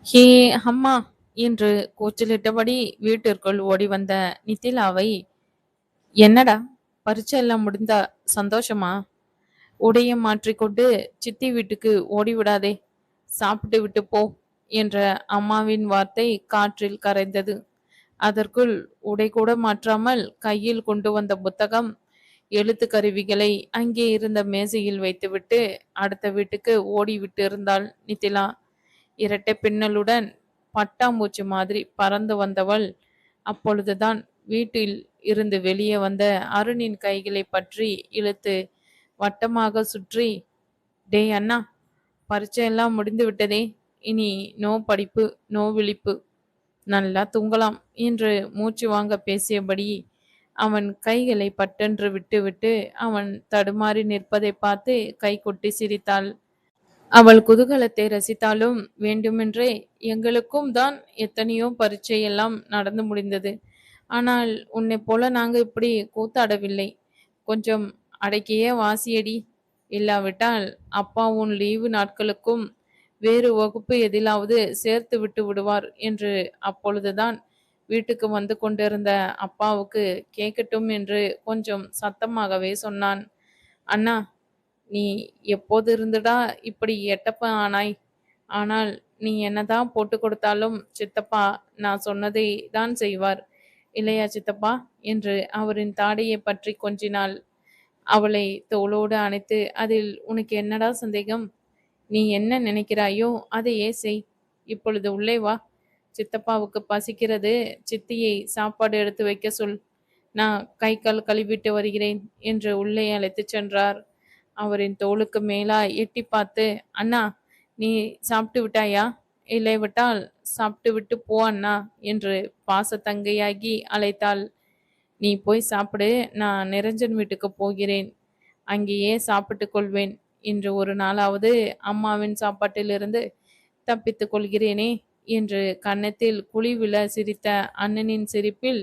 ஹே அம்மா என்று கூச்சலிட்டபடி வீட்டிற்குள் ஓடி வந்த நித்திலாவை, என்னடா பரீட்சை எல்லாம் முடிந்தா சந்தோஷமா? உடைய மாற்றிக்கொண்டு சித்தி வீட்டுக்கு ஓடிவிடாதே, சாப்பிட்டு விட்டு போ என்ற அம்மாவின் வார்த்தை காற்றில் கரைந்தது. அதற்குள் உடை கூட மாற்றாமல் கையில் கொண்டு வந்த புத்தகம், எழுத்து கருவிகளை அங்கே இருந்த மேசையில் வைத்துவிட்டு அடுத்த வீட்டுக்கு ஓடிவிட்டு இருந்தாள் நித்திலா. இரட்டை பின்னலுடன் பட்டாம்பூச்சி மாதிரி பறந்து வந்தவள் அப்பொழுதுதான் வீட்டில் இருந்து வெளியே வந்த அருணின் கைகளை பற்றி இழுத்து வட்டமாக சுற்றி, டேய் அண்ணா, பரீட்சையெல்லாம் முடிந்து விட்டதே, இனி நோ படிப்பு, நோ விழிப்பு, நல்லா தூங்கலாம் என்று மூச்சு வாங்க பேசியபடி அவன் கைகளை பட்டென்று விட்டுவிட்டு அவன் தடுமாறி நிற்பதை பார்த்து கை கொட்டி சிரித்தாள். அவள் குதூகலத்தை ரசித்தாலும் வேண்டுமென்றே, எங்களுக்கும் தான் எத்தனையோ பரீட்சை எல்லாம் நடந்து முடிந்தது. ஆனால் உன்னைப் போல நாங்க இப்படி கூத்தாடவில்லை. கொஞ்சம் அடக்கியே வாசியடி. இல்லாவிட்டால் அப்பா உன் லீவு நாட்களுக்கும் வேறு வகுப்பு எதிலாவது சேர்த்து விட்டு விடுவார் என்று அப்பொழுதுதான் வீட்டுக்கு வந்து கொண்டிருந்த அப்பாவுக்கு கேட்கட்டும் என்று கொஞ்சம் சத்தமாகவே சொன்னான். அண்ணா, நீ எப்போது இருந்துடா இப்படி எட்டப்ப ஆனாய்? ஆனால் நீ என்னதான் போட்டு கொடுத்தாலும் சித்தப்பா நான் சொன்னதை தான் செய்வார் இல்லையா சித்தப்பா என்று அவரின் தாடையை பற்றி கொஞ்சினாள். அவளை தோளோடு அணைத்து, அதில் உனக்கு என்னடா சந்தேகம்? நீ என்ன நினைக்கிறாயோ அதையே செய். இப்பொழுது உள்ளே வா. சித்தப்பாவுக்கு பசிக்கிறது, சித்தியை சாப்பாடு எடுத்து வைக்க சொல். நான் கை கால் கழுவிட்டு வருகிறேன் என்று உள்ளே அழைத்துச் சென்றார். அவரின் தோளுக்கு மேலா எட்டி பார்த்து, அண்ணா, நீ சாப்பிட்டு விட்டாயா? இல்லைவிட்டால் சாப்பிட்டு விட்டு போ அண்ணா என்று பாசத்தங்கையாகி அழைத்தாள். நீ போய் சாப்பிடு, நான் நிரஞ்சன் வீட்டுக்கு போகிறேன், அங்கேயே சாப்பிட்டு கொள்வேன். இன்று ஒரு நாளாவது அம்மாவின் சாப்பாட்டிலிருந்து தப்பித்துக் கொள்கிறேனே என்று கன்னத்தில் குழி விழ சிரித்த அண்ணனின் சிரிப்பில்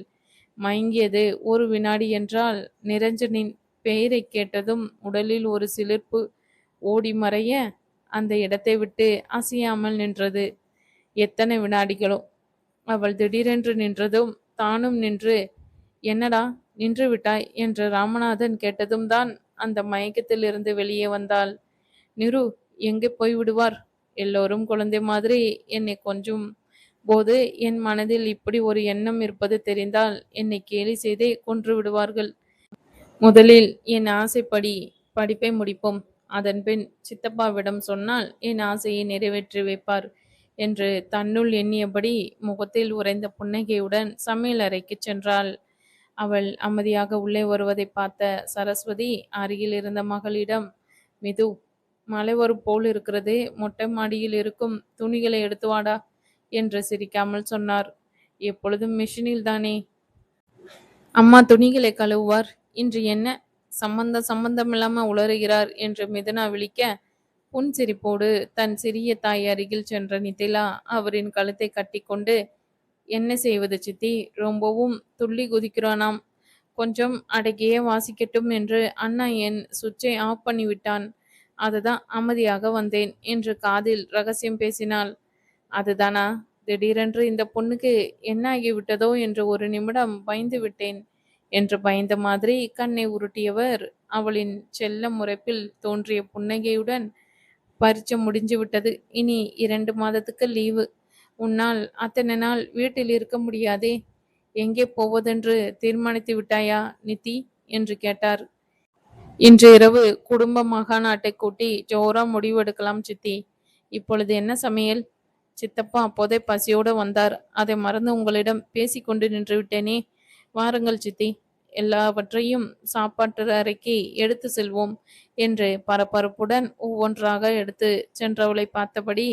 மயங்கியது ஒரு வினாடி. என்றால் நிரஞ்சனின் பெயரை கேட்டதும் உடலில் ஒரு சிலிர்ப்பு ஓடி மறைய அந்த இடத்தை விட்டு அசையாமல் நின்றது. எத்தனை வினாடிகளோ! அவள் திடீரென்று நின்றதும் தானும் நின்று, என்னடா நின்று விட்டாய் என்று ராமநாதன் கேட்டதும் தான் அந்த மயக்கத்திலிருந்து வெளியே வந்தாள். நிரு எங்கே போய் விடுவார்? எல்லோரும் குழந்தை மாதிரி என்னை கொஞ்சும் போது என் மனதில் இப்படி ஒரு எண்ணம் இருப்பது தெரிந்தால் என்னை கேலி செய்தே கொன்று விடுவார்கள். முதலில் என் ஆசைப்படி படிப்பை முடிப்போம், அதன்பின் சித்தப்பாவிடம் சொன்னால் என் ஆசையை நிறைவேற்றி வைப்பார் என்று தன்னுள் எண்ணியபடி முகத்தில் உறைந்த புன்னகையுடன் சமையல் அறைக்கு சென்றாள். அவள் அமைதியாக உள்ளே வருவதை பார்த்த சரஸ்வதி அருகில் இருந்த மகளிடம், மிது, மழை வரும் போல் இருக்கிறது, மொட்டை மாடியில் இருக்கும் துணிகளை எடுத்து வாடா என்று சிரிக்காமல் சொன்னார். எப்பொழுதும் மிஷினில் தானே அம்மா துணிகளை கழுவுவார், இன்று என்ன சம்பந்தமில்லாம உளறுகிறார் என்று மிதுனா விழிக்க, புன்சிரிப்போடு தன் சிறிய தாய் அருகில் சென்ற நிதிலா அவரின் கழுத்தை கட்டிக்கொண்டு, என்ன செய்வது சித்தி, ரொம்பவும் துள்ளி குதிக்கிறானாம், கொஞ்சம் அடக்கியே வாசிக்கட்டும் என்று அண்ணா என் சுவிட்சை ஆஃப் பண்ணிவிட்டான், அதுதான் அமைதியாக வந்தேன் என்று காதில் ரகசியம் பேசினாள். அதுதானா? திடீரென்று இந்த பொண்ணுக்கு என்ன ஆகிவிட்டதோ என்று ஒரு நிமிடம் பயந்து விட்டேன் என்று பயந்த மாதிரி கண்ணை உருட்டியவர் அவளின் செல்ல முறைப்பில் தோன்றிய புன்னகையுடன், பரீட்சை முடிஞ்சு விட்டது, இனி 2 மாதத்துக்கு லீவு, உன்னால் அத்தனை நாள் வீட்டில் இருக்க முடியாதே, எங்கே போவதென்று தீர்மானித்து விட்டாயா நித்தி என்று கேட்டார். இன்று இரவு குடும்ப மகாநாட்டை கூட்டி ஜோரா முடிவெடுக்கலாம் சித்தி. இப்பொழுது என்ன சமையல்? சித்தப்பா அப்போதே பசியோடு வந்தார், அதை மறந்து உங்களிடம் பேசிக்கொண்டு நின்று விட்டேனே. வாருங்கள் சித்தி, எல்லாவற்றையும் சாப்பாட்டு அறைக்கு எடுத்து செல்வோம் என்று பரபரப்புடன் ஒவ்வொன்றாக எடுத்து சென்றவளை பார்த்தபடி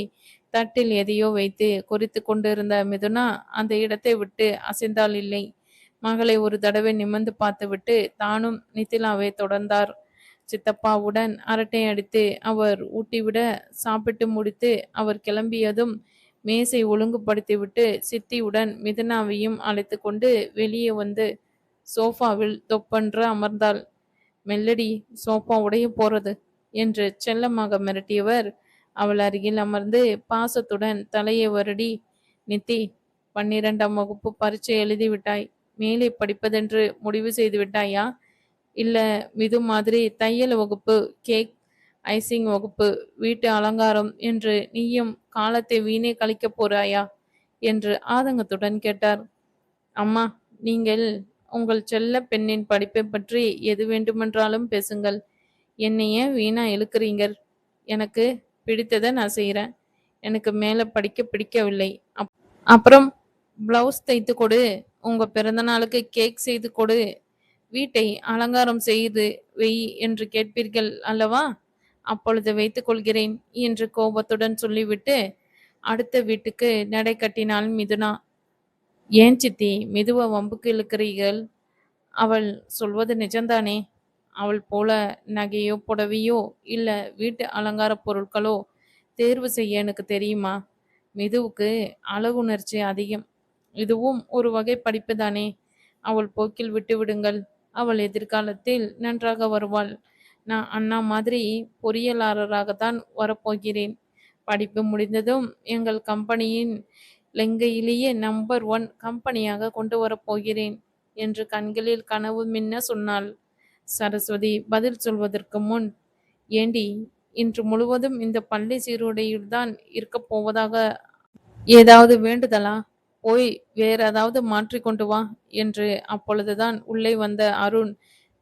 தட்டில் எதையோ வைத்து குறித்து கொண்டிருந்த மிதுனா அந்த இடத்தை விட்டு அசைந்தால் இல்லை. மகளை ஒரு தடவை நிமிர்ந்து பார்த்துவிட்டு தானும் நித்திலாவை தொடர்ந்தார். சித்தப்பாவுடன் அரட்டை அடித்து அவர் ஊட்டிவிட சாப்பிட்டு முடித்து அவர் கிளம்பியதும் மேசை ஒழுங்குபடுத்திவிட்டு சித்தியுடன் மிதுனாவையும் அழைத்து கொண்டு வெளியே வந்து சோஃபாவில் தொப்பென்று அமர்ந்தாள். மெல்லடி, சோஃபா உடைய போறது என்று செல்லமாக மிரட்டியவர் அவள் அருகில் அமர்ந்து பாசத்துடன் தலையை வருடி, நித்தி, 12ஆம் வகுப்பு பரீட்சை எழுதிவிட்டாய். மேலே படிப்பதென்று முடிவு செய்து விட்டாயா? இல்ல மிது மாதிரி தையல் வகுப்பு, கேக் ஐசிங் வகுப்பு, வீட்டு அலங்காரம் என்று நீயும் காலத்தை வீணே கழிக்கப் போறாயா என்று ஆதங்கத்துடன் கேட்டார். அம்மா, நீங்கள் உங்கள் செல்ல பெண்ணின் படிப்பை பற்றி எது வேண்டுமென்றாலும் பேசுங்கள். என்னை ஏன் வீணா இழுக்கிறீங்க? எனக்கு பிடித்ததை நான் செய்கிறேன். எனக்கு மேலே படிக்க பிடிக்கவில்லை. அப்புறம் பிளவுஸ் தைத்து கொடு, உங்க பிறந்த நாளுக்கு கேக் செய்து கொடு, வீட்டை அலங்காரம் செய்து வெய் என்று கேட்பீர்கள் அல்லவா? அப்பொழுது வைத்துக் கொள்கிறேன் என்று கோபத்துடன் சொல்லிவிட்டு அடுத்த வீட்டுக்கு நடை கட்டினாள் மிதுனா. ஏன் சித்தி மிதுவ வம்புக்கு இழுக்கிறீர்கள்? அவள் சொல்வது நிஜம்தானே? அவள் போல நகையோ புடவையோ இல்ல வீட்டு அலங்கார பொருட்களோ தேர்வு செய்ய எனக்கு தெரியுமா? மிதுவுக்கு அழகுணர்ச்சி அதிகம். இதுவும் ஒரு வகை படிப்பு தானே. அவள் போக்கில் விட்டு விடுங்கள். அவள் எதிர்காலத்தில் நன்றாக வருவாள். நான் அண்ணா மாதிரி பொறியியலாளராகத்தான் வரப்போகிறேன். படிப்பு முடிந்ததும் எங்கள் கம்பெனியின் லெங்கையிலேயே நம்பர் 1 கம்பெனியாக கொண்டு வரப்போகிறேன் என்று கண்களில் கனவு மின்ன சொன்னாள். சரஸ்வதி பதில் சொல்வதற்கு முன், ஏண்டி, இன்று முழுவதும் இந்த பள்ளி சீருடையில்தான் இருக்கப் போவதாக ஏதாவது வேண்டுதலா? போய் வேற ஏதாவது மாற்றி கொண்டு வா என்று அப்பொழுதுதான் உள்ளே வந்த அருண்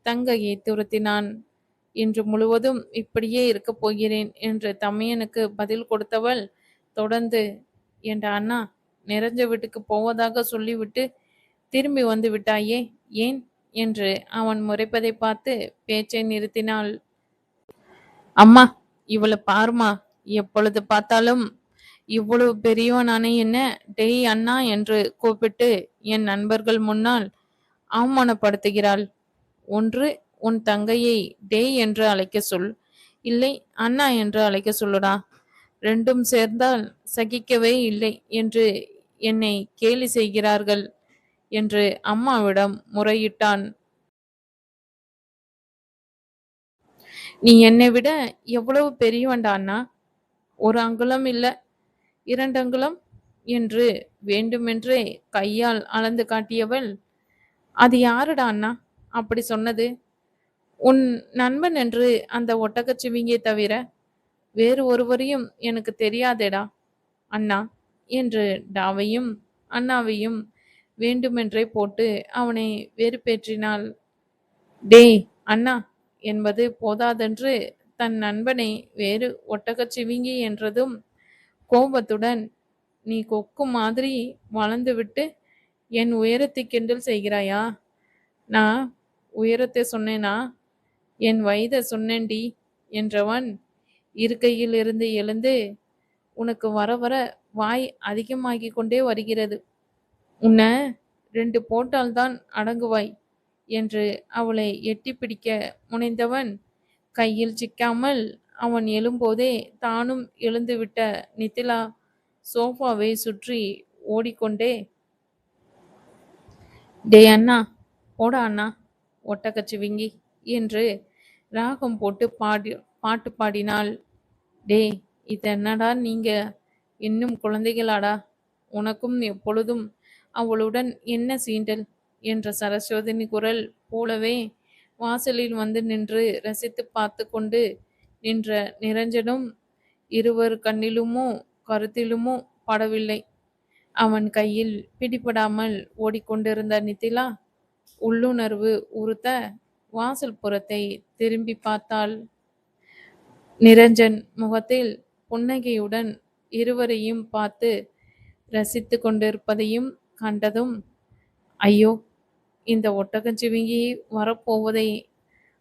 தங்கையை துரத்தினான். இன்று முழுவதும் இப்படியே இருக்கப் போகிறேன் என்று தமையனுக்கு பதில் கொடுத்தவள் தொடர்ந்து, என்ற அண்ணா நிறைஞ்ச வீட்டுக்கு போவதாக சொல்லிவிட்டு திரும்பி வந்து விட்டாயே, ஏன் என்று அவன் முறைப்பதை பார்த்து பேச்சை நிறுத்தினாள். அம்மா, இவளை பாருமா, எப்பொழுது பார்த்தாலும் இவ்வளவு பெரியவனானே என்ன டேய் அண்ணா என்று கூப்பிட்டு என் நண்பர்கள் முன்னால் அவமானப்படுத்துகிறாள். ஒன்று உன் தங்கையை டேய் என்று அழைக்க சொல், இல்லை அண்ணா என்று அழைக்க சொல்லுடா. ரெண்டும் சேர்ந்தால் சகிக்கவே இல்லை என்று என்னை கேலி செய்கிறார்கள் என்று அம்மாவிடம் முறையிட்டான். நீ என்னை விட எவ்வளவு பெரியவன்டா அண்ணா? ஒரு அங்குலம் இல்ல, 2 அங்குலம் என்று வேண்டுமென்றே கையால் அளந்து காட்டியவள், அது யாருடா அண்ணா அப்படி சொன்னது? உன் நண்பன் என்று அந்த ஒட்டகச்சிவிங்கியை தவிர வேறு ஒருவரையும் எனக்கு தெரியாதேடா அண்ணா என்று டாவையும் அண்ணாவையும் வேண்டுமென்றே போட்டு அவனை வெறுப்பேற்றினாள். டேய் அண்ணா என்பது போதாதென்று தன் நண்பனை வேறு ஒட்டகச்சிவிங்கி என்றதும் கோபத்துடன், நீ கொக்கு மாதிரி வளர்ந்துவிட்டு என் உயரத்தை கிண்டல் செய்கிறாயா? நான் உயரத்தை சொன்னேனா? என் வயதை சொன்னேன்டி என்றவன் இருக்கையில் இருந்து எழுந்து, உனக்கு வர வர வாய் அதிகமாகிக் கொண்டே வருகிறது. உன்னை 2 போட்டால்தான் அடங்குவாய் என்று அவளை எட்டி பிடிக்க முனைந்தவன் கையில் சிக்காமல் அவன் எழும்போதே தானும் எழுந்துவிட்ட நித்திலா சோஃபாவை சுற்றி ஓடிக்கொண்டே, டே அண்ணா, போடா அண்ணா ஒட்டகச்சிவிங்கி என்று ராகம் போட்டு பாட்டு பாடினாள். டேய், இதென்னடா நீங்க இன்னும் குழந்தைகளாடா? உனக்கும் எப்பொழுதும் அவளுடன் என்ன சீண்டல் என்ற சரஸ்வதினி குரல் போலவே வாசலில் வந்து நின்று ரசித்து பார்த்து கொண்டு நின்ற நிரஞ்சனும் இருவர் கண்ணிலுமோ கருத்திலுமோ படவில்லை. அவன் கையில் பிடிபடாமல் ஓடிக்கொண்டிருந்த நித்திலா உள்ளுணர்வு உறுத்த வாசல் புறத்தை திரும்பி பார்த்தாள். நிரஞ்சன் முகத்தில் புன்னகையுடன் இருவரையும் பார்த்து ரசித்து கொண்டிருப்பதையும் கண்டதும், ஐயோ, இந்த ஒட்டகச்சிவிங்கி வரப்போவதை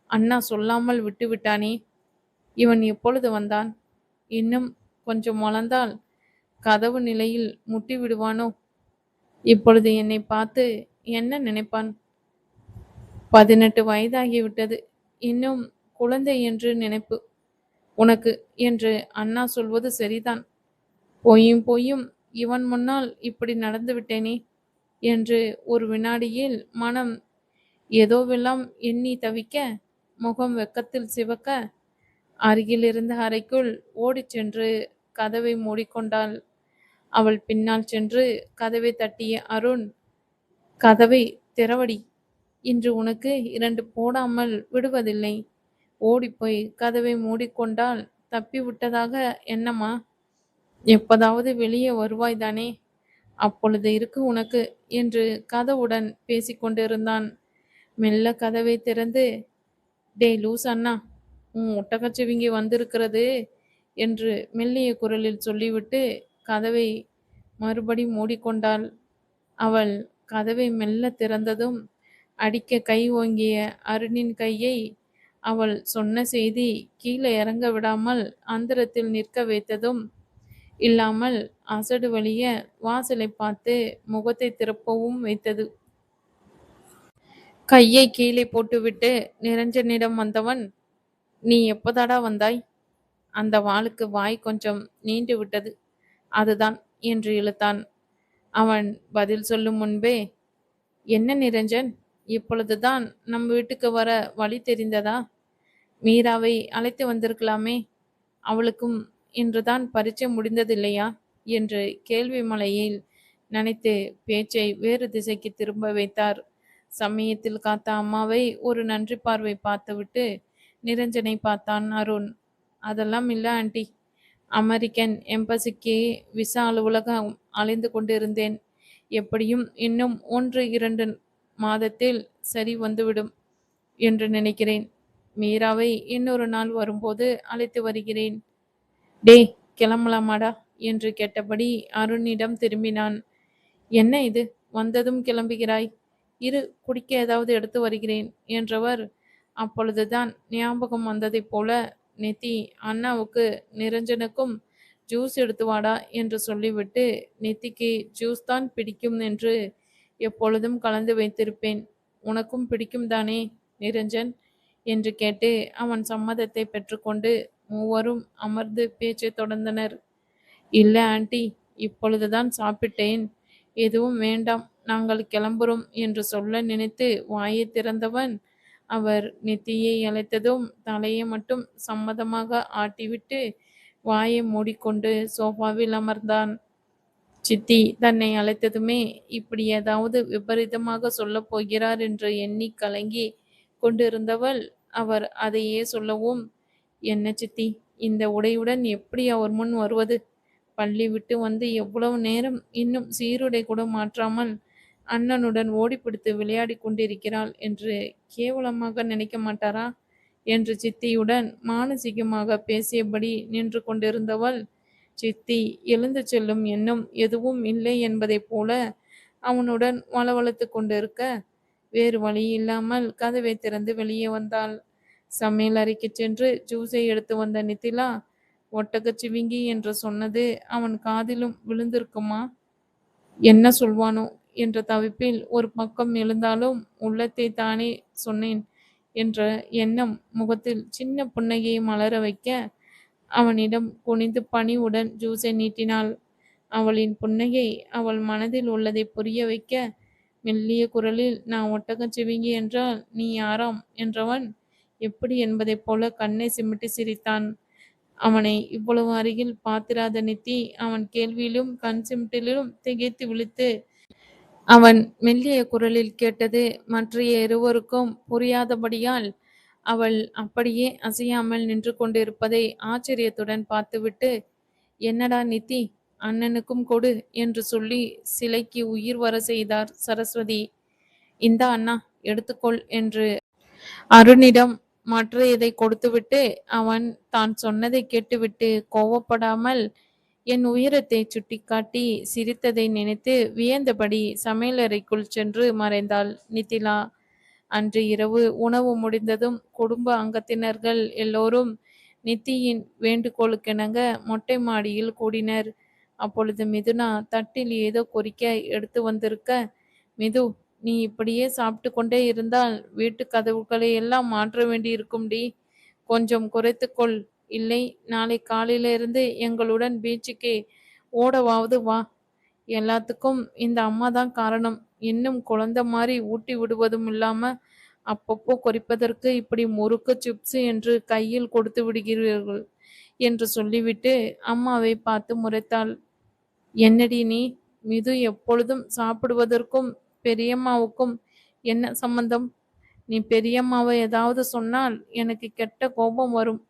அண்ணா சொல்லாமல் விட்டுவிட்டானே. இவன் எப்பொழுது வந்தான்? இன்னும் கொஞ்சம் வளர்ந்தால் கதவு நிலையில் முட்டி விடுவானோ? இப்பொழுது என்னை பார்த்து என்ன நினைப்பான்? 18 வயதாகிவிட்டது, இன்னும் குழந்தை என்று நினைப்பு உனக்கு என்று அண்ணா சொல்வது சரிதான். போயும் போயும் இவன் முன்னால் இப்படி நடந்து விட்டேனே என்று ஒரு வினாடியில் மனம் ஏதோவெல்லாம் எண்ணி தவிக்க, முகம் வெக்கத்தில் சிவக்க, அருகில் இருந்த அறைக்குள் ஓடிச் சென்று கதவை மூடிக்கொண்டாள். அவள் பின்னால் சென்று கதவை தட்டிய அருண், கதவை திறவடி, இன்று உனக்கு 2 போடாமல் விடுவதில்லை. ஓடிப்போய் கதவை மூடிக்கொண்டால் தப்பி விட்டதாக என்னம்மா? எப்போதாவது வெளியே வருவாய்தானே, அப்பொழுது இருக்கு உனக்கு என்று கதவுடன் பேசிக்கொண்டிருந்தான். மெல்ல கதவை திறந்து, டேய் லூஸ் அண்ணா, உன் ஒட்டகச்சிவிங்கி வந்திருக்கிறது என்று மெல்லிய குரலில் சொல்லிவிட்டு கதவை மறுபடி மூடிக்கொண்டாள். அவள் கதவை மெல்ல திறந்ததும் அடிக்க கை ஓங்கிய அருணின் கையை அவள் சொன்ன செய்தி கீழே இறங்க விடாமல் அந்தரத்தில் நிற்க வைத்ததும் இல்லாமல் அசடு வழிய வாசலை பார்த்து முகத்தை திருப்பவும் வைத்தது. கையை கீழே போட்டுவிட்டு நிரஞ்சனிடம் வந்தவன், நீ எப்போதாடா வந்தாய்? அந்த வாளுக்கு வாய் கொஞ்சம் நீண்டு விட்டது, அதுதான் என்று இழுத்தான். அவன் பதில் சொல்லும் முன்பே, என்ன நிரஞ்சன், இப்பொழுதுதான் நம் வீட்டுக்கு வர வழி தெரிந்ததா? மீராவை அழைத்து வந்திருக்கலாமே, அவளுக்கும் இன்றுதான் பரீட்சை முடிந்ததில்லையா என்று கேள்வி மலையில் நினைத்து பேச்சை வேறு திசைக்கு திரும்ப வைத்தார். சமயத்தில் காத்த அம்மாவை ஒரு நன்றி பார்வை பார்த்துவிட்டு நிரஞ்சனை பார்த்தான் அருண். அதெல்லாம் இல்லை ஆண்டி, அமெரிக்கன் எம்பசிக்கு விசா அலுவலகம் அலைந்து கொண்டிருந்தேன். எப்படியும் இன்னும் 1-2 மாதத்தில் சரி வந்துவிடும் என்று நினைக்கிறேன். மீராவை இன்னொரு நாள் வரும்போது அழைத்து வருகிறேன். டே, கிளம்பலாமாடா என்று கேட்டபடி அருணிடம் திரும்பினான். என்ன இது, வந்ததும் கிளம்புகிறாய்? இரு, குடிக்க ஏதாவது எடுத்து வருகிறேன் என்றவர் அப்பொழுதுதான் ஞாபகம் வந்ததைப் போல, நிதி, அண்ணாவுக்கு நிரஞ்சனுக்கும் ஜூஸ் எடுத்து வாடா என்று சொல்லிவிட்டு, நிதிக்கு ஜூஸ் தான் பிடிக்கும் என்று எப்பொழுதும் கலந்து வைத்திருப்பேன், உனக்கும் பிடிக்கும் தானே நிரஞ்சன் என்று கேட்டு அவன் சம்மதத்தை பெற்றுக்கொண்டு மூவரும் அமர்ந்து பேச்சை தொடர்ந்தனர். இல்லை ஆண்டி, இப்பொழுதுதான் சாப்பிட்டேன், எதுவும் வேண்டாம், நாங்கள் கிளம்புறோம் என்று சொல்ல நினைத்து வாயை திறந்தவன் அவர் நித்தியை அழைத்ததும் தலையை மட்டும் சம்மதமாக ஆட்டிவிட்டு வாயை மூடிக்கொண்டு சோஃபாவில் அமர்ந்தான். சித்தி தன்னை அழைத்ததுமே இப்படி ஏதாவது விபரீதமாக சொல்லப் போகிறார் என்று எண்ணி கலங்கி கொண்டிருந்தவள் அவர் அதையே சொல்லவும், என்ன சித்தி, இந்த உடையுடன் எப்படி அவர் முன் வருவது? பள்ளி விட்டு வந்து எவ்வளவு நேரம், இன்னும் சீருடை கூட மாற்றாமல் அண்ணனுடன் ஓடிப்பிடித்து விளையாடி கொண்டிருக்கிறாள் என்று கேவலமாக நினைக்க மாட்டாரா என்று சித்தியுடன் மானசீகமாக பேசியபடி நின்று கொண்டிருந்தவள், சித்தி எழுந்து செல்லும் எண்ணம் எதுவும் இல்லை என்பதைப் போல அவனுடன் வளவளத்து கொண்டிருக்க வேறு வழி இல்லாமல் கதவை திறந்து வெளியே வந்தாள். சமையல் அறைக்கு சென்று ஜூஸை எடுத்து வந்த நித்திலா, ஒட்டகச்சிவிங்கி என்று சொன்னது அவன் காதிலும் விழுந்திருக்குமா? என்ன சொல்வானோ என்ற தவிப்பில் ஒரு பக்கம் எழுந்தாலும் உள்ளத்தை தானே சொன்னேன் என்ற எண்ணம் முகத்தில் சின்ன புன்னகையை மலர வைக்க அவனிடம் குனிந்து பணிவுடன் ஜூஸை நீட்டினாள். அவளின் புன்னகை அவள் மனதில் உள்ளதை புரிய வைக்க மெல்லிய குரலில், நான் ஒட்டகச்சிவிங்கி என்றால் நீ யாராம் என்றவன் எப்படி என்பதைப் போல கண்ணை சிமிட்டி சிரித்தான். அவனை இவ்வளவு அருகில் பார்த்திராத நித்தி அவன் கேள்வியிலும் கண் சிமிட்டிலும் திகைத்து விழித்து அவன் மெல்லிய குரலில் கேட்டது மற்றைய இருவருக்கும் புரியாதபடியால் அவள் அப்படியே அசையாமல் நின்று கொண்டிருப்பதை ஆச்சரியத்துடன் பார்த்துவிட்டு, என்னடா நித்தி, அண்ணனுக்கும் கொடு என்று சொல்லி சிலைக்கு உயிர் வர செய்தார் சரஸ்வதி. இந்தா அண்ணா, எடுத்துக்கொள் என்று அருணிடம் மற்ற இதை கொடுத்துவிட்டு அவன் தான் சொன்னதை கேட்டுவிட்டு கோவப்படாமல் என் உயரத்தை சுட்டிக்காட்டி சிரித்ததை நினைத்து வியந்தபடி சமையலறைக்குள் சென்று மறைந்தாள் நித்திலா. அன்று இரவு உணவு முடிந்ததும் குடும்ப அங்கத்தினர்கள் எல்லோரும் நித்தியின் வேண்டுகோளுக்கெனங்க மொட்டை மாடியில் கூடினர். அப்பொழுது மிதுனா தட்டில் ஏதோ கொறிக்க எடுத்து வந்திருக்க, மிது, நீ இப்படியே சாப்பிட்டு கொண்டே இருந்தால் வீட்டு கதவுகளை எல்லாம் மாற்ற வேண்டி இருக்கும்டி, கொஞ்சம் குறைத்துக்கொள், இல்லை நாளை காலையிலிருந்து எங்களுடன் பீச்சுக்கு ஓடவாவது வா. எல்லாத்துக்கும் இந்த அம்மா தான் காரணம், இன்னும் குழந்தை மாதிரி ஊட்டி விடுவதும் இல்லாம அப்பப்போ கொறிப்பதற்கு இப்படி முறுக்கு சிப்ஸ் என்று கையில் கொடுத்து விடுகிறீர்கள் என்று சொல்லிவிட்டு அம்மாவை பார்த்து முறைத்தாள். என்னடி நீ? மிது எப்பொழுதும் சாப்பிடுவதற்கும் பெரியம்மாவுக்கும் என்ன சம்பந்தம்? நீ பெரியம்மாவை ஏதாவது சொன்னால் எனக்கு கெட்ட கோபம் வரும்.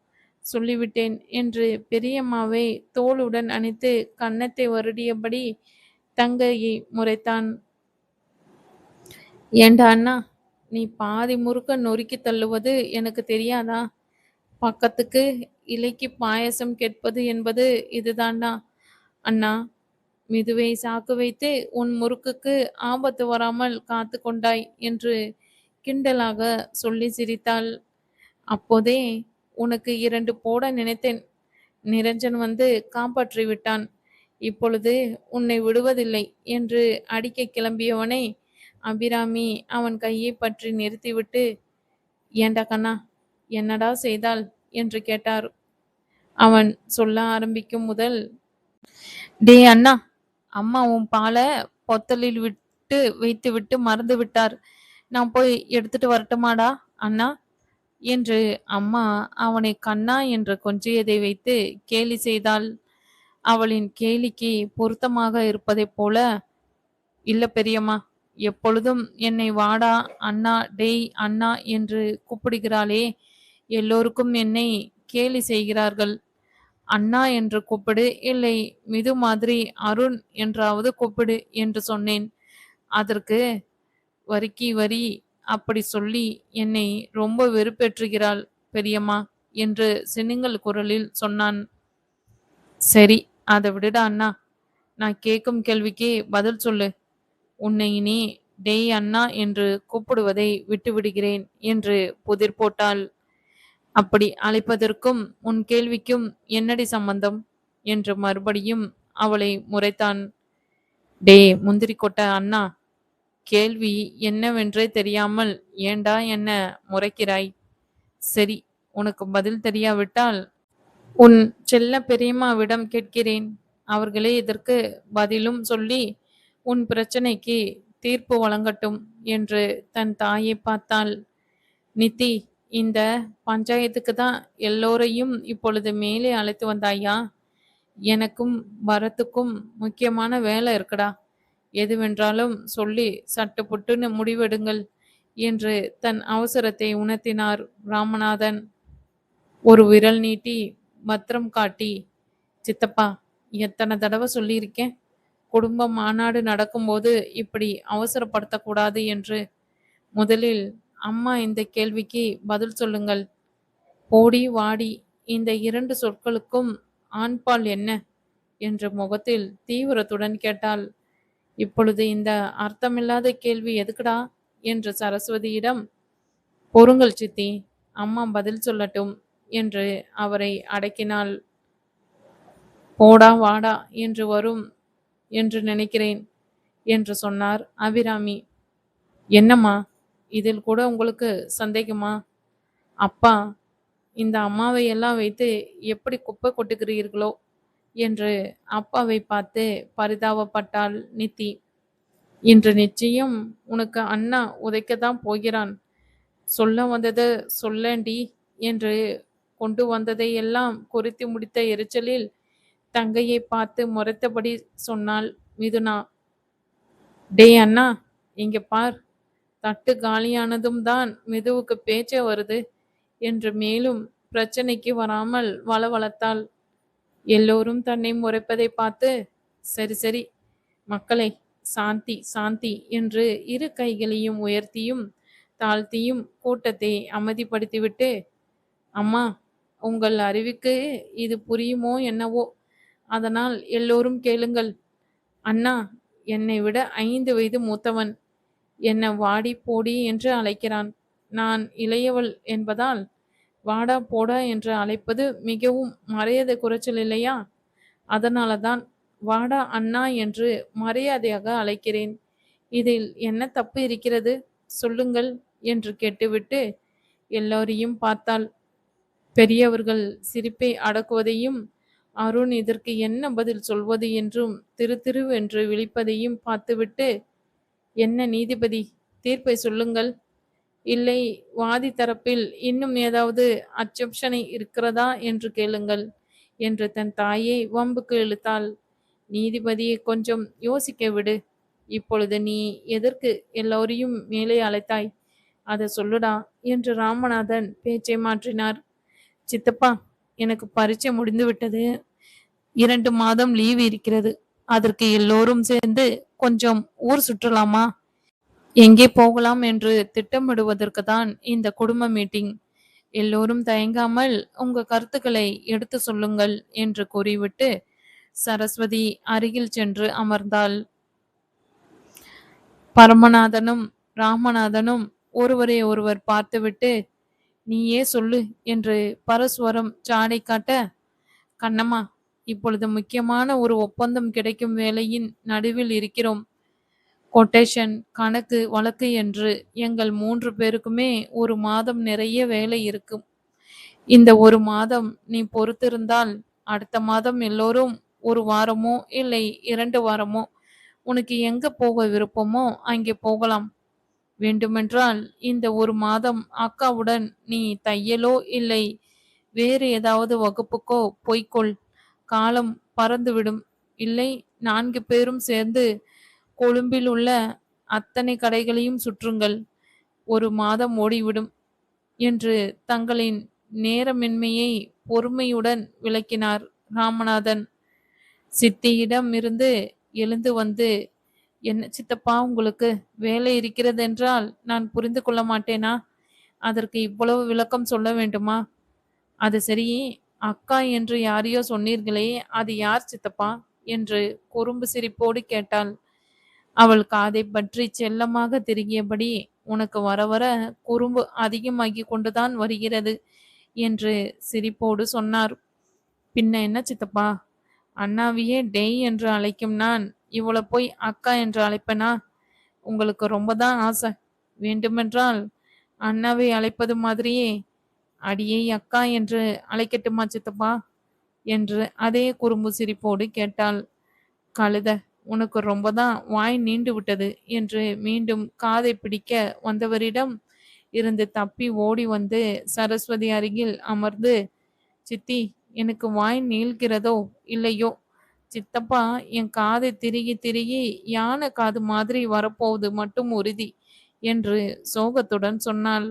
சொல்லிவிட்டேன் என்று பெரியம்மாவை தோளுடன் அணைத்து கன்னத்தை வருடியபடி தங்கையை முறைத்தான். ஏண்டா அண்ணா, நீ பாதி முறுக்க நொறுக்கி தள்ளுவது எனக்கு தெரியாதா? பக்கத்துக்கு இலைக்கு பாயசம் கேட்பது என்பது இதுதான்டா அண்ணா. மிதுவை சாக்கு வைத்து உன் முறுக்குக்கு ஆபத்து வராமல் காத்து கொண்டாய் என்று கிண்டலாக சொல்லி சிரித்தாள். அப்போதே உனக்கு 2 போட நினைத்தேன். நிரஞ்சன் வந்து காப்பாற்றி விட்டான். இப்பொழுது உன்னை விடுவதில்லை என்று அடிக்க கிளம்பியவனை அபிராமி அவன் கையை பற்றி நிறுத்திவிட்டு, ஏண்டா கண்ணா, என்னடா செய்தாள் என்று கேட்டார். அவன் சொல்ல ஆரம்பிக்கும் முதல், டே அண்ணா, அம்மா உன் பாலை பொத்தலில் விட்டு வைத்து விட்டு மறந்து விட்டார். நான் போய் எடுத்துட்டு வரட்டுமாடா அண்ணா என்று அம்மா அவனை கண்ணா என்று கொஞ்சியதை வைத்து கேலி செய்தாள். அவளின் கேலிக்கு பொருத்தமாக இருப்பதைப் போல, இல்ல பெரியம்மா, எப்பொழுதும் என்னை வாடா அண்ணா டேய் அண்ணா என்று கூப்பிடுகிறாளே, எல்லோருக்கும் என்னை கேலி செய்கிறார்கள். அண்ணா என்று கூப்பிடு, இல்லை மிது மாதிரி அருண் என்றாவது கூப்பிடு என்று சொன்னேன். அதற்கு வரிக்கு வரி அப்படி சொல்லி என்னை ரொம்ப வெறுப்பேற்றுகிறாள் பெரியம்மா என்று சினுங்கல் குரலில் சொன்னான். சரி, அதை விடுடா அண்ணா, நான் கேட்கும் கேள்விக்கு பதில் சொல்லு. உன்னை இனி டேய் அண்ணா என்று கூப்பிடுவதை விட்டுவிடுகிறேன் என்று புதிர் போட்டாள். அப்படி அழைப்பதற்கும் உன் கேள்விக்கும் என்னடி சம்பந்தம் என்று மறுபடியும் அவளை முறைத்தான். டே முந்திரி கொட்ட அண்ணா, கேள்வி என்னவென்றே தெரியாமல் ஏண்டா என்ன முறைக்கிறாய்? சரி, உனக்கு பதில் தெரியாவிட்டால் உன் செல்ல பெரியம்மாவிடம் கேட்கிறேன். அவர்களே இதற்கு பதிலும் சொல்லி உன் பிரச்சனைக்கு தீர்ப்பு வழங்கட்டும் என்று தன் தாயை பார்த்தாள். நித்தி, இந்த பஞ்சாயத்துக்கு தான் எல்லோரையும் இப்பொழுது மேலே அழைத்து வந்தாயா? எனக்கும் பரத்துக்கும் முக்கியமான வேலை இருக்குடா. எதுவென்றாலும் சொல்லி சட்டுப்புட்டுன்னு முடிவெடுங்கள் என்று தன் அவசரத்தை உணர்த்தினார் ராமநாதன். ஒரு விரல் நீட்டி பத்திரம் காட்டி, சித்தப்பா, எத்தனை தடவை சொல்லியிருக்கேன், குடும்ப மாநாடு நடக்கும்போது இப்படி அவசரப்படுத்தக்கூடாது என்று. முதலில் அம்மா இந்த கேள்விக்கு பதில் சொல்லுங்கள். போடி வாடி, இந்த 2 சொற்களுக்கும் ஆண்பால் என்ன என்று முகத்தில் தீவிரத்துடன் கேட்டாள். இப்பொழுது இந்த அர்த்தமில்லாத கேள்வி எதுக்குடா என்று சரஸ்வதியிடம், பொறுங்கள் சித்தி, அம்மா பதில் சொல்லட்டும் என்று அவரை அடக்கினாள். போடா வாடா என்று வரும் என்று நினைக்கிறேன் என்று சொன்னார் அபிராமி. என்னம்மா, இதில் கூட உங்களுக்கு சந்தேகமா? அப்பா இந்த அம்மாவை எல்லாம் வைத்து எப்படி குப்பை கொட்டுகிறீர்களோ என்று அப்பாவை பார்த்து பரிதாபப்பட்டாள் நித்தி. இன்று நிச்சயம் உனக்கு அண்ணா உதைக்கத்தான் போகிறான். சொல்ல வந்ததை சொல்லேண்டி என்று கொண்டு வந்ததை எல்லாம் குறித்து முடித்த எரிச்சலில் தங்கையை பார்த்து முறைத்தபடி சொன்னாள் மிதுனா. டே அண்ணா, இங்க பார், தட்டு காலியானதும் தான் மிதுவுக்கு பேச்சே வருது என்று மேலும் பிரச்சனைக்கு வராமல் வளவளத்தாள். எல்லோரும் தன்னை முறைப்பதை பார்த்து, சரி சரி மக்களை, சாந்தி சாந்தி என்று 2 கைகளையும் உயர்த்தியும் தாழ்த்தியும் கூட்டத்தை அமைதிப்படுத்திவிட்டு, அம்மா, உங்கள் அறிவுக்கு இது புரியுமோ என்னவோ, அதனால் எல்லோரும் கேளுங்கள். அண்ணா என்னை விட 5 வயது மூத்தவன். என்னை வாடி போடி என்று அழைக்கிறான். நான் இளையவள் என்பதால் வாடா போடா என்று அழைப்பது மிகவும் மரியாதை குறைச்சல் இல்லையா? அதனால தான் வாடா அண்ணா என்று மரியாதையாக அழைக்கிறேன். இதில் என்ன தப்பு இருக்கிறது சொல்லுங்கள் என்று கேட்டுவிட்டு எல்லோரையும் பார்த்தாள். பெரியவர்கள் சிரிப்பை அடக்குவதையும் அருண் இதற்கு என்ன பதில் சொல்வது என்றும் திருதிருவென்று விழிப்பதையும் பார்த்துவிட்டு, என்ன நீதிபதி, தீர்ப்பை சொல்லுங்கள் இல்லை வாதி தரப்பில் இன்னும் ஏதாவது அச்சப்ஷனை இருக்கிறதா என்று கேளுங்கள் என்று தன் தாயை வம்புக்கு இழுத்தாள். நீதிபதியை கொஞ்சம் யோசிக்க விடு. இப்பொழுது நீ எதற்கு எல்லோரையும் மேலே அழைத்தாய்? அதை சொல்லுடா என்று ராமநாதன் பேச்சை மாற்றினார். சித்தப்பா, எனக்கு பரீட்சை முடிந்து விட்டது. 2 மாதம் லீவ் இருக்கிறது. அதற்கு எல்லோரும் சேர்ந்து கொஞ்சம் ஊர் சுற்றலாமா? எங்கே போகலாம் என்று திட்டமிடுவதற்கு தான் இந்த குடும்ப மீட்டிங். எல்லோரும் தயங்காமல் உங்க கருத்துக்களை எடுத்து சொல்லுங்கள் என்று கூறிவிட்டு சரஸ்வதி அருகில் சென்று அமர்ந்தாள். பரமநாதனும் ராமநாதனும் ஒருவரை ஒருவர் பார்த்துவிட்டு, நீயே சொல்லு என்று பரஸ்பரம் ஜாடை காட்ட, கண்ணம்மா, இப்பொழுது முக்கியமான ஒரு ஒப்பந்தம் கிடைக்கும் வேலையின் நடுவில் இருக்கிறோம். கொட்டேஷன், கணக்கு வழக்கு என்று எங்கள் 3 பேருக்குமே ஒரு மாதம் நிறைய வேலை இருக்கும். இந்த ஒரு மாதம் நீ பொறுத்திருந்தால் அடுத்த மாதம் எல்லோரும் ஒரு வாரமோ இல்லை 2 வாரமோ உனக்கு எங்க போக விருப்பமோ அங்கே போகலாம். வேண்டுமென்றால் இந்த ஒரு மாதம் அக்காவுடன் நீ தையலோ இல்லை வேறு ஏதாவது வகுப்புக்கோ போய்க்கொள். காலம் பறந்துவிடும். இல்லை 4 பேரும் சேர்ந்து கொழும்பில் உள்ள அத்தனை கடைகளையும் சுற்றுங்கள். ஒரு மாதம் ஓடிவிடும் என்று தங்களின் நேரமின்மையை பொறுமையுடன் விளக்கினார் ராமநாதன். சித்தியிடம் இருந்து எழுந்து வந்து, என்ன சித்தப்பா, உங்களுக்கு வேலை இருக்கிறதென்றால் நான் புரிந்து கொள்ள மாட்டேனா? அதற்கு இவ்வளவு விளக்கம் சொல்ல வேண்டுமா? அது சரி, அக்கா என்று யாரையோ சொன்னீர்களே, அது யார் சித்தப்பா என்று குறும்பு சிரிப்போடு கேட்டாள். அவள் காதை பற்றி செல்லமாக திருகியபடி, உனக்கு வர வர குறும்பு அதிகமாகி கொண்டுதான் வருகிறது என்று சிரிப்போடு சொன்னார். பின்ன என்ன சித்தப்பா, அண்ணாவையே டேய் என்று அழைக்கும் நான் இவளை போய் அக்கா என்று அழைப்பனா? உங்களுக்கு ரொம்ப தான் ஆசை. வேண்டுமென்றால் அண்ணாவை அழைப்பது மாதிரியே அடியை அக்கா என்று அழைக்கட்டுமா சித்தப்பா என்று அதே குறும்பு சிரிப்போடு கேட்டாள். கழுத, உனக்கு ரொம்ப தான் வாய் நீண்டு விட்டது என்று மீண்டும் காதை பிடிக்க வந்தவரிடம் இருந்து தப்பி ஓடி வந்து சரஸ்வதி அருகில் அமர்ந்து, சித்தி, எனக்கு வாய் நீள்கிறதோ இல்லையோ, சித்தப்பா என் காதை திருகி திருகி யானை காது மாதிரி வரப்போவது மட்டும் உறுதி என்று சோகத்துடன் சொன்னாள்.